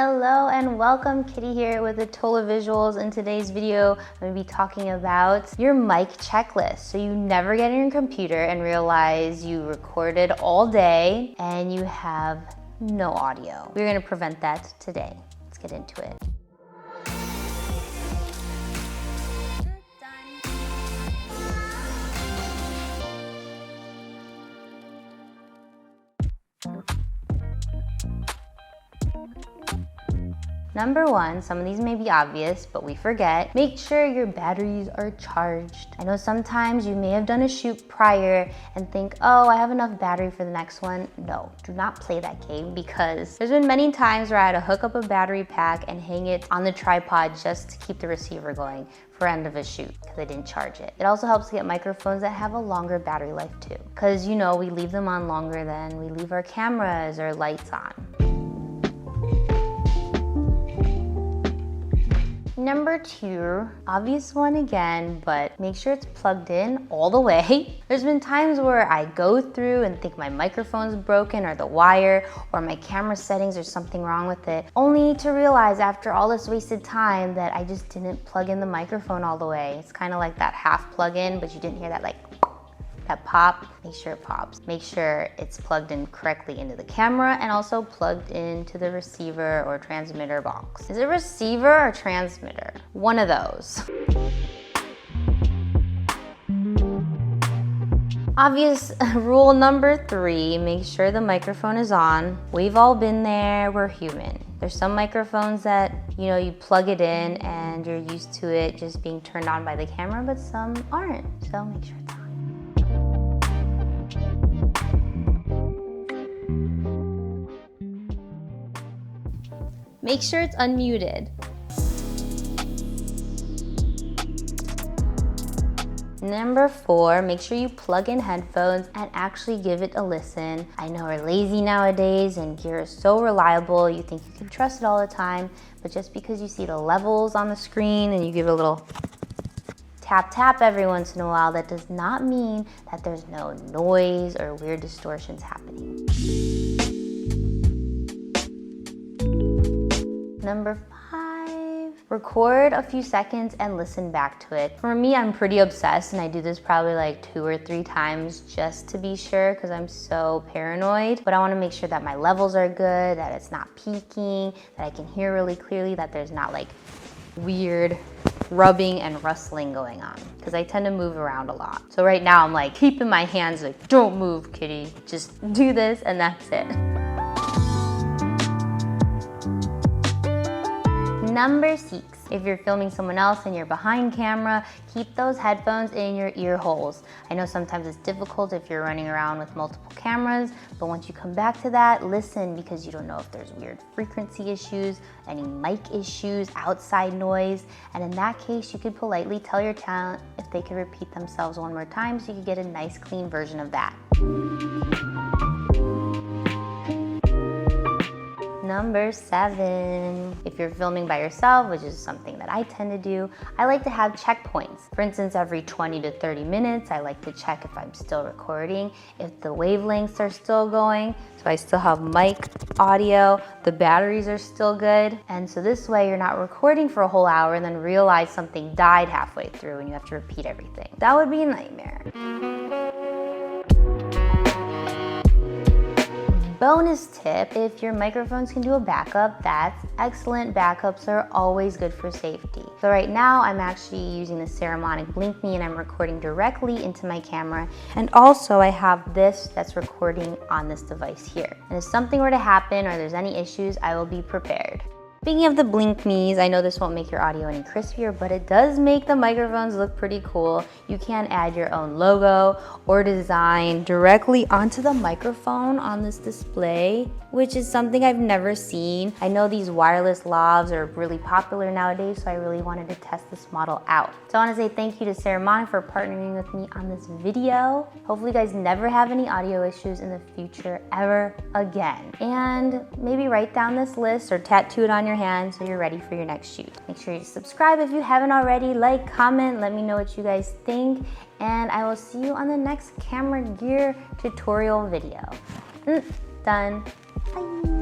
Hello and welcome, Kitty here with Atola Visuals. In today's video, I'm going to be talking about your mic checklist. So you never get in your computer and realize you recorded all day and you have no audio. We're going to prevent that today. Let's get into it. Number one, some of these may be obvious, but we forget. Make sure your batteries are charged. I know sometimes you may have done a shoot prior and think, oh, I have enough battery for the next one. No, do not play that game because there's been many times where I had to hook up a battery pack and hang it on the tripod just to keep the receiver going for end of a shoot because I didn't charge it. It also helps to get microphones that have a longer battery life too, because you know we leave them on longer than we leave our cameras or lights on. Number two, obvious one again, but make sure it's plugged in all the way. There's been times where I go through and think my microphone's broken or the wire or my camera settings or something wrong with it, only to realize after all this wasted time that I just didn't plug in the microphone all the way. It's kind of like that half plug in, but you didn't hear that that pop. Make sure it pops. Make sure it's plugged in correctly into the camera and also plugged into the receiver or transmitter box. Is it receiver or transmitter? One of those. Obvious rule number three, make sure the microphone is on. We've all been there, we're human. There's some microphones that, you plug it in and you're used to it just being turned on by the camera, but some aren't, so make sure it's on. Make sure it's unmuted. Number four, make sure you plug in headphones and actually give it a listen. I know we're lazy nowadays and gear is so reliable, you think you can trust it all the time, but just because you see the levels on the screen and you give it a little tap every once in a while, that does not mean that there's no noise or weird distortions happening. Number five, record a few seconds and listen back to it. For me, I'm pretty obsessed and I do this probably like 2 or 3 times just to be sure because I'm so paranoid. But I want to make sure that my levels are good, that it's not peaking, that I can hear really clearly, that there's not like weird rubbing and rustling going on because I tend to move around a lot. So right now I'm like keeping my hands like, don't move, Kitty. Just do this and that's it. Number 6, if you're filming someone else and you're behind camera, keep those headphones in your ear holes. I know sometimes it's difficult if you're running around with multiple cameras, but once you come back to that, listen because you don't know if there's weird frequency issues, any mic issues, outside noise, and in that case, you could politely tell your talent if they could repeat themselves one more time so you could get a nice clean version of that. Number 7, if you're filming by yourself, which is something that I tend to do, I like to have checkpoints. For instance, every 20 to 30 minutes, I like to check if I'm still recording, if the wavelengths are still going, so I still have mic audio, the batteries are still good, and so this way you're not recording for a whole hour and then realize something died halfway through and you have to repeat everything. That would be a nightmare. Bonus tip, if your microphones can do a backup, that's excellent. Backups are always good for safety. So right now I'm actually using the Saramonic Blink Me and I'm recording directly into my camera. And also I have this that's recording on this device here. And if something were to happen or there's any issues, I will be prepared. Speaking of the Blink Me's, I know this won't make your audio any crispier, but it does make the microphones look pretty cool. You can add your own logo or design directly onto the microphone on this display, which is something I've never seen. I know these wireless lavs are really popular nowadays, so I really wanted to test this model out. So I want to say thank you to Saramonic for partnering with me on this video. Hopefully you guys never have any audio issues in the future ever again. And maybe write down this list or tattoo it on your hand so you're ready for your next shoot. Make sure you subscribe if you haven't already, like, comment, let me know what you guys think, and I will see you on the next camera gear tutorial video. Done. Bye.